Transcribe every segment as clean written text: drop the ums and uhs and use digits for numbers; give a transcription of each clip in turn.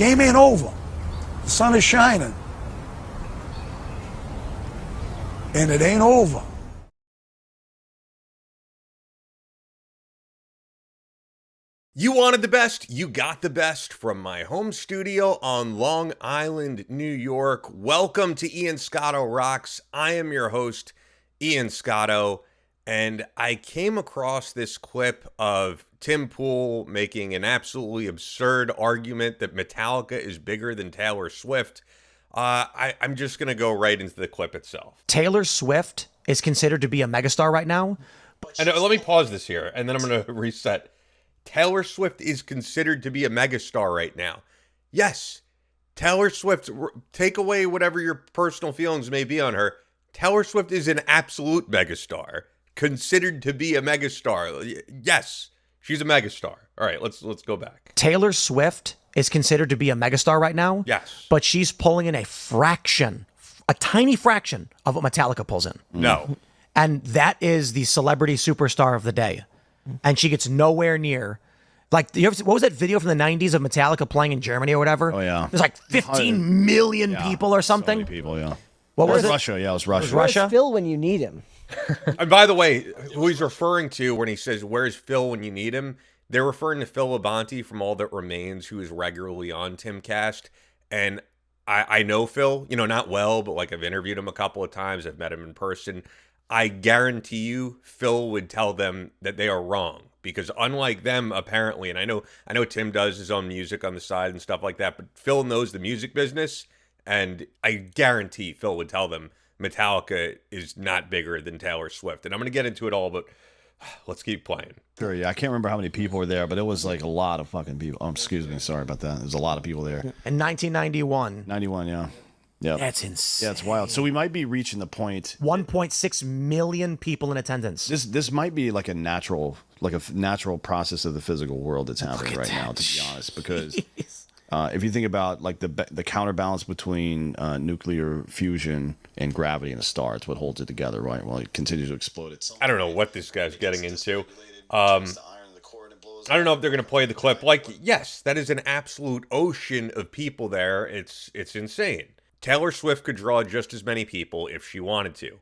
Game ain't over. The sun is shining. And it ain't over. You wanted the best, you got the best from my home studio on Long Island, New York. Welcome to Ian Scotto Rocks. I am your host, Ian Scotto, and I came across this clip of Tim Pool making an absolutely absurd argument that Metallica is bigger than Taylor Swift. I'm just going to go right into the clip itself. Taylor Swift is considered to be a megastar right now. And let me pause this here, and then I'm going to reset. Taylor Swift is considered to be a megastar right now. Yes, Taylor Swift, take away whatever your personal feelings may be on her. Taylor Swift is an absolute megastar, considered to be a megastar. Yes, she's a megastar. All right, let's go back. Taylor Swift is considered to be a megastar right now. Yes. But she's pulling in a tiny fraction of what Metallica pulls in. No. And that is the celebrity superstar of the day. And she gets nowhere near. Like, what was that video from the 90s of Metallica playing in Germany or whatever? Oh, yeah. There's like 15 million people or something. So many people, yeah. What was it? Russia, yeah, it was Russia. Russia? Where's Phil when you need him? And by the way, who he's referring to when he says, "Where's Phil when you need him?" They're referring to Phil Labonte from All That Remains, who is regularly on Timcast. And I know Phil, not well, but like I've interviewed him a couple of times. I've met him in person. I guarantee you Phil would tell them that they are wrong. Because unlike them, apparently, and I know Tim does his own music on the side and stuff like that, but Phil knows the music business, and I guarantee Phil would tell them Metallica is not bigger than Taylor Swift. And I'm going to get into it all, but let's keep playing. Sure, yeah. I can't remember how many people were there, but it was like a lot of fucking people. Oh, excuse me. Sorry about that. There's a lot of people there. In 1991. 91, yeah. Yeah. That's insane. Yeah, it's wild. So we might be reaching the point. 1.6 million people in attendance. This might be like a natural process of the physical world that's happening right now, to be honest. Because if you think about like the counterbalance between nuclear fusion and gravity in a star, it's what holds it together, right? Well, it continues to explode. I don't know what this guy's getting into. I don't know if they're going to play the clip. Like, yes, that is an absolute ocean of people there. It's insane. Taylor Swift could draw just as many people if she wanted to.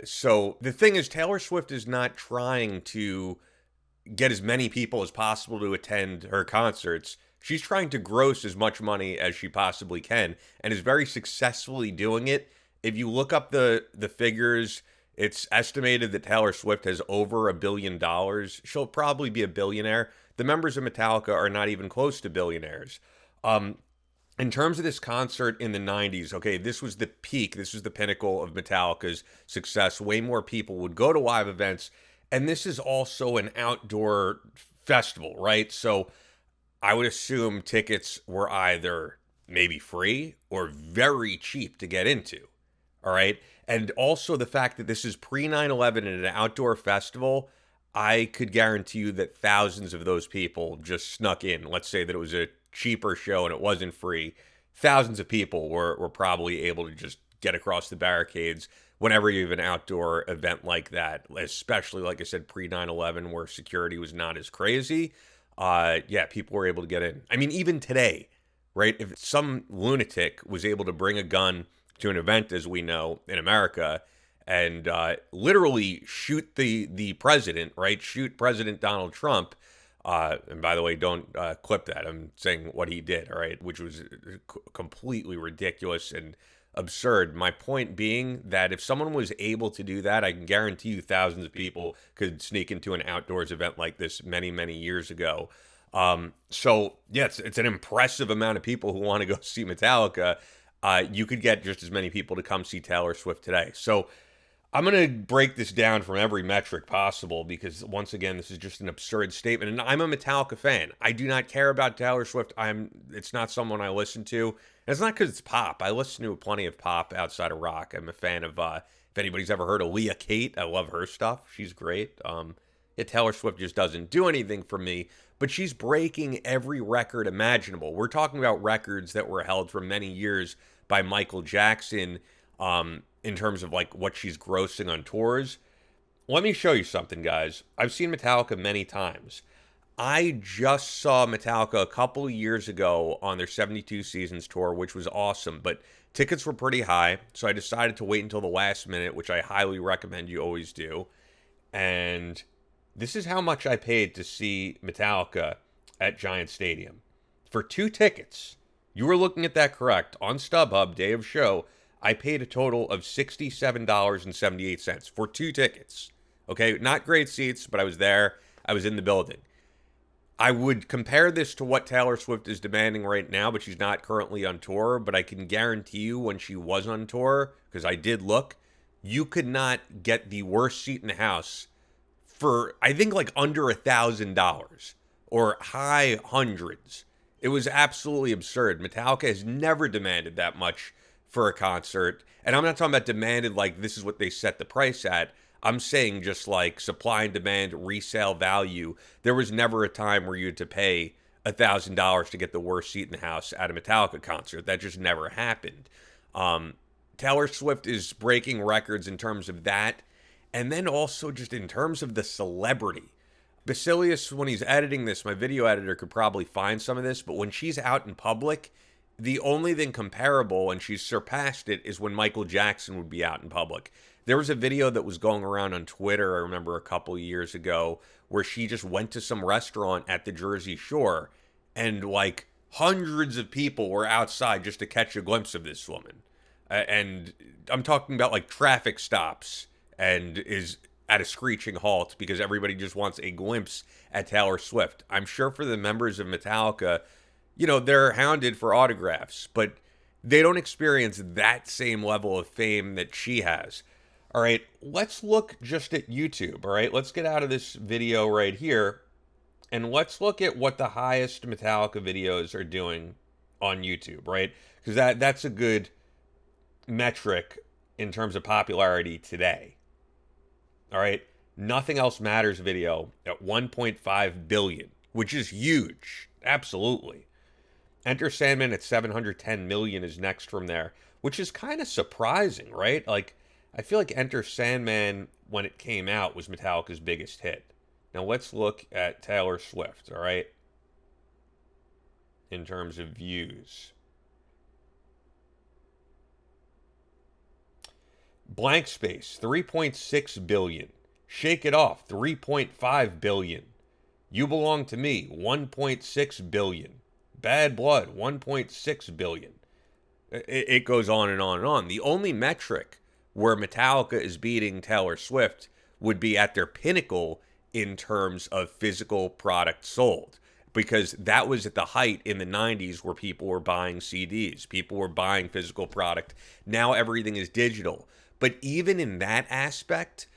So the thing is, Taylor Swift is not trying to get as many people as possible to attend her concerts. She's trying to gross as much money as she possibly can, and is very successfully doing it. If you look up the figures, it's estimated that Taylor Swift has over $1 billion. She'll probably be a billionaire. The members of Metallica are not even close to billionaires. In terms of this concert in the 90s, okay, this was the peak. This was the pinnacle of Metallica's success. Way more people would go to live events. And this is also an outdoor festival, right? So I would assume tickets were either maybe free or very cheap to get into, all right? And also the fact that this is pre-9/11 and an outdoor festival, I could guarantee you that thousands of those people just snuck in. Let's say that it was a cheaper show and it wasn't free. Thousands of people were probably able to just get across the barricades whenever you have an outdoor event like that, especially, like I said, pre-9/11 where security was not as crazy. People were able to get in. I mean, even today, right? If some lunatic was able to bring a gun to an event, as we know, in America, and literally shoot the president, right? Shoot President Donald Trump. And by the way, don't clip that. I'm saying what he did, all right, which was completely ridiculous and absurd. My point being that if someone was able to do that, I can guarantee you thousands of people could sneak into an outdoors event like this many, many years ago. It's an impressive amount of people who want to go see Metallica. You could get just as many people to come see Taylor Swift today. So I'm going to break this down from every metric possible because, once again, this is just an absurd statement. And I'm a Metallica fan. I do not care about Taylor Swift. It's not someone I listen to. And it's not because it's pop. I listen to plenty of pop outside of rock. I'm a fan of, if anybody's ever heard of Leah Kate, I love her stuff. She's great. Taylor Swift just doesn't do anything for me. But she's breaking every record imaginable. We're talking about records that were held for many years by Michael Jackson, in terms of like what she's grossing on tours. Let me show you something, guys. I've seen Metallica many times. I just saw Metallica a couple of years ago on their 72 Seasons tour, which was awesome, but tickets were pretty high, so I decided to wait until the last minute, which I highly recommend you always do. And this is how much I paid to see Metallica at Giant Stadium. For 2 tickets, you were looking at that correct, on StubHub, day of show, I paid a total of $67.78 for 2 tickets. Okay, not great seats, but I was there. I was in the building. I would compare this to what Taylor Swift is demanding right now, but she's not currently on tour. But I can guarantee you when she was on tour, because I did look, you could not get the worst seat in the house for, I think, like under $1,000 or high hundreds. It was absolutely absurd. Metallica has never demanded that much for a concert. And I'm not talking about demanded like this is what they set the price at. I'm saying just like supply and demand, resale value. There was never a time where you had to pay $1,000 to get the worst seat in the house at a Metallica concert. That just never happened. Taylor Swift is breaking records in terms of that. And then also just in terms of the celebrity. Basilius, when he's editing this, my video editor could probably find some of this, but when she's out in public, the only thing comparable, and she's surpassed it, is when Michael Jackson would be out in public. There was a video that was going around on Twitter, I remember a couple years ago, where she just went to some restaurant at the Jersey Shore, and like hundreds of people were outside just to catch a glimpse of this woman. And I'm talking about like traffic stops, and is at a screeching halt because everybody just wants a glimpse at Taylor Swift. I'm sure for the members of Metallica, you know, they're hounded for autographs, but they don't experience that same level of fame that she has. All right, let's look just at YouTube, all right? Let's get out of this video right here, and let's look at what the highest Metallica videos are doing on YouTube, right? Because that's a good metric in terms of popularity today. All right, Nothing Else Matters video at 1.5 billion, which is huge, absolutely. Enter Sandman at 710 million is next from there, which is kind of surprising, right? Like, I feel like Enter Sandman, when it came out, was Metallica's biggest hit. Now, let's look at Taylor Swift, all right? In terms of views. Blank Space, 3.6 billion. Shake It Off, 3.5 billion. You Belong to Me, 1.6 billion. Bad Blood, 1.6 billion. It goes on and on and on. The only metric where Metallica is beating Taylor Swift would be at their pinnacle in terms of physical product sold, because that was at the height in the 90s where people were buying CDs, people were buying physical product. Now everything is digital. But even in that aspect,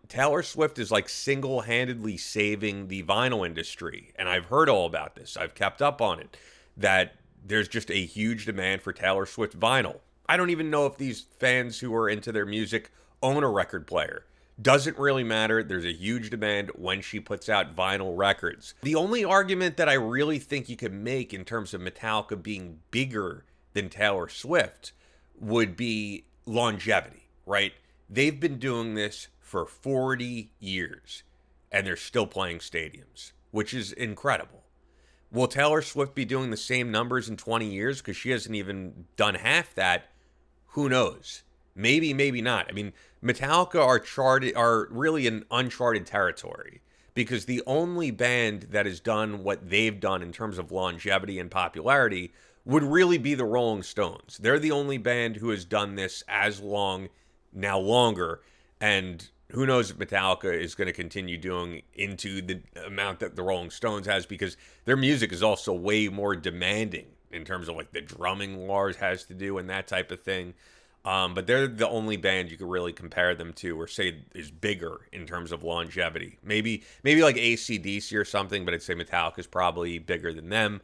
Taylor Swift is like single-handedly saving the vinyl industry. And I've heard all about this. I've kept up on it, that there's just a huge demand for Taylor Swift vinyl. I don't even know if these fans who are into their music own a record player. Doesn't really matter. There's a huge demand when she puts out vinyl records. The only argument that I really think you can make in terms of Metallica being bigger than Taylor Swift would be longevity, right? They've been doing this for 40 years, and they're still playing stadiums, which is incredible. Will Taylor Swift be doing the same numbers in 20 years? Because she hasn't even done half that. Who knows? Maybe, maybe not. I mean, Metallica are really in uncharted territory, because the only band that has done what they've done in terms of longevity and popularity would really be the Rolling Stones. They're the only band who has done this as long, now longer, and who knows if Metallica is going to continue doing into the amount that the Rolling Stones has, because their music is also way more demanding in terms of like the drumming Lars has to do and that type of thing. But they're the only band you could really compare them to or say is bigger in terms of longevity. Maybe like AC/DC or something, but I'd say Metallica is probably bigger than them.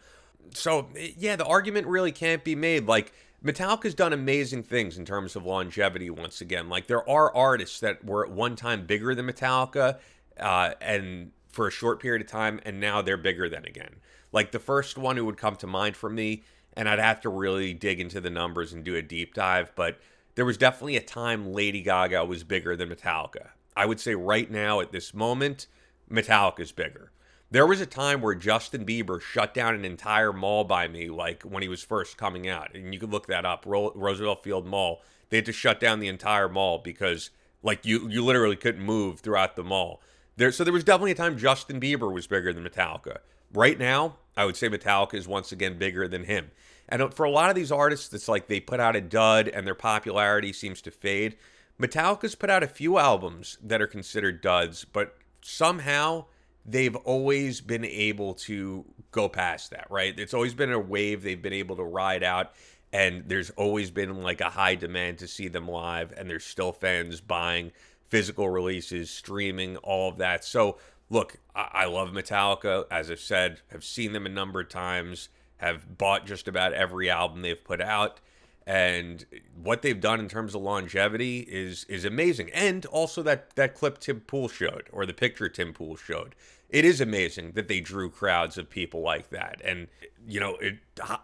So, yeah, the argument really can't be made. Like, Metallica's done amazing things in terms of longevity once again. Like, there are artists that were at one time bigger than Metallica and for a short period of time, and now they're bigger than again. Like, the first one who would come to mind for me, and I'd have to really dig into the numbers and do a deep dive, but there was definitely a time Lady Gaga was bigger than Metallica. I would say right now, at this moment, Metallica's bigger. There was a time where Justin Bieber shut down an entire mall by me, like when he was first coming out. And you can look that up, Roosevelt Field Mall. They had to shut down the entire mall because, like, you literally couldn't move throughout the mall. So there was definitely a time Justin Bieber was bigger than Metallica. Right now, I would say Metallica is once again bigger than him. And for a lot of these artists, it's like they put out a dud and their popularity seems to fade. Metallica's put out a few albums that are considered duds, but somehow they've always been able to go past that, right? It's always been a wave they've been able to ride out, and there's always been like a high demand to see them live, and there's still fans buying physical releases, streaming, all of that. So, look, I love Metallica. As I've said, have seen them a number of times, have bought just about every album they've put out. And what they've done in terms of longevity is amazing. And also that clip Tim Pool showed, or the picture Tim Pool showed. It is amazing that they drew crowds of people like that. And, you know,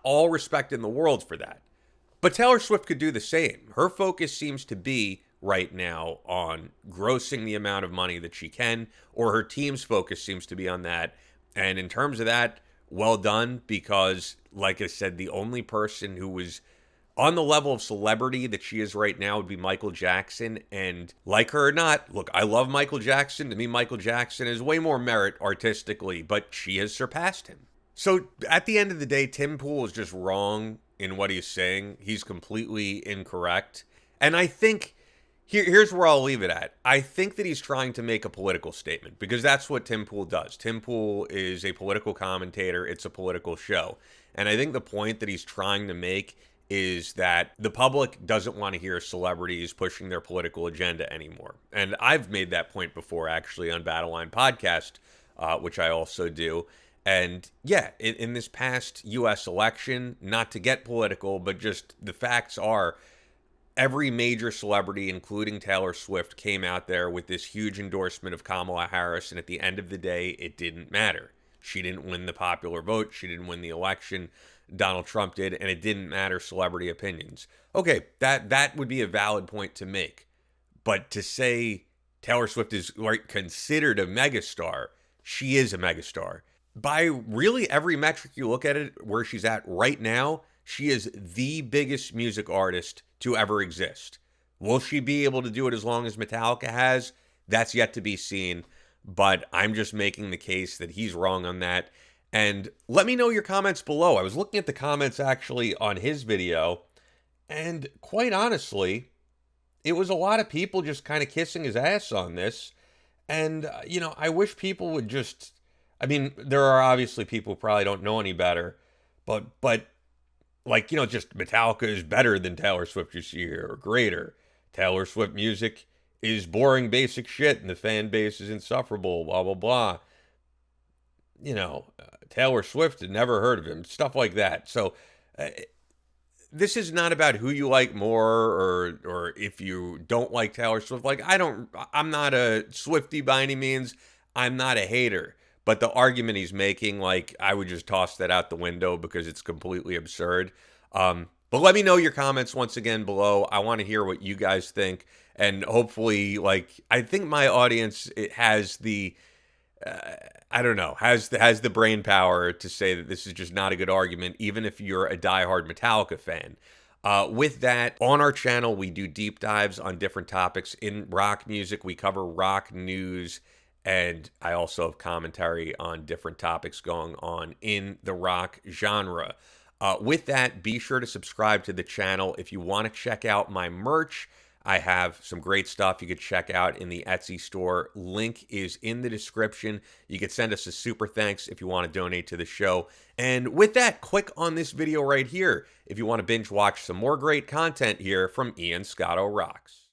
all respect in the world for that. But Taylor Swift could do the same. Her focus seems to be right now on grossing the amount of money that she can, or her team's focus seems to be on that. And in terms of that, well done, because, like I said, the only person who was on the level of celebrity that she is right now would be Michael Jackson. And like her or not, look, I love Michael Jackson. To me, Michael Jackson has way more merit artistically, but she has surpassed him. So at the end of the day, Tim Pool is just wrong in what he's saying. He's completely incorrect. And I think here's where I'll leave it at. I think that he's trying to make a political statement, because that's what Tim Pool does. Tim Pool is a political commentator. It's a political show. And I think the point that he's trying to make is that the public doesn't want to hear celebrities pushing their political agenda anymore. And I've made that point before, actually, on Battle Line Podcast, which I also do. And yeah, in this past U.S. election, not to get political, but just the facts are, every major celebrity, including Taylor Swift, came out there with this huge endorsement of Kamala Harris, and at the end of the day, it didn't matter. She didn't win the popular vote. She didn't win the election. Donald Trump did, and it didn't matter celebrity opinions. Okay, that would be a valid point to make. But to say Taylor Swift is considered a megastar, she is a megastar. By really every metric you look at it, where she's at right now, she is the biggest music artist to ever exist. Will she be able to do it as long as Metallica has? That's yet to be seen. But I'm just making the case that he's wrong on that. And let me know your comments below. I was looking at the comments actually on his video, and quite honestly, it was a lot of people just kind of kissing his ass on this. And, you know, I wish people would just, I mean, there are obviously people who probably don't know any better, but like, you know, just Metallica is better than Taylor Swift this year, or greater. Taylor Swift music is boring, basic shit, and the fan base is insufferable, blah, blah, blah. You know, Taylor Swift had never heard of him, stuff like that. So this is not about who you like more, or if you don't like Taylor Swift. Like, I'm not a Swiftie by any means. I'm not a hater. But the argument he's making, like, I would just toss that out the window because it's completely absurd. But let me know your comments once again below. I want to hear what you guys think. And hopefully, like, I think my audience, it has the, I don't know, has the brain power to say that this is just not a good argument, even if you're a diehard Metallica fan. With that, on our channel, we do deep dives on different topics in rock music. We cover rock news, and I also have commentary on different topics going on in the rock genre. With that, be sure to subscribe to the channel. If you want to check out my merch, I have some great stuff you could check out in the Etsy store. Link is in the description. You could send us a super thanks if you want to donate to the show. And with that, click on this video right here if you want to binge watch some more great content here from Ian Scotto Rocks.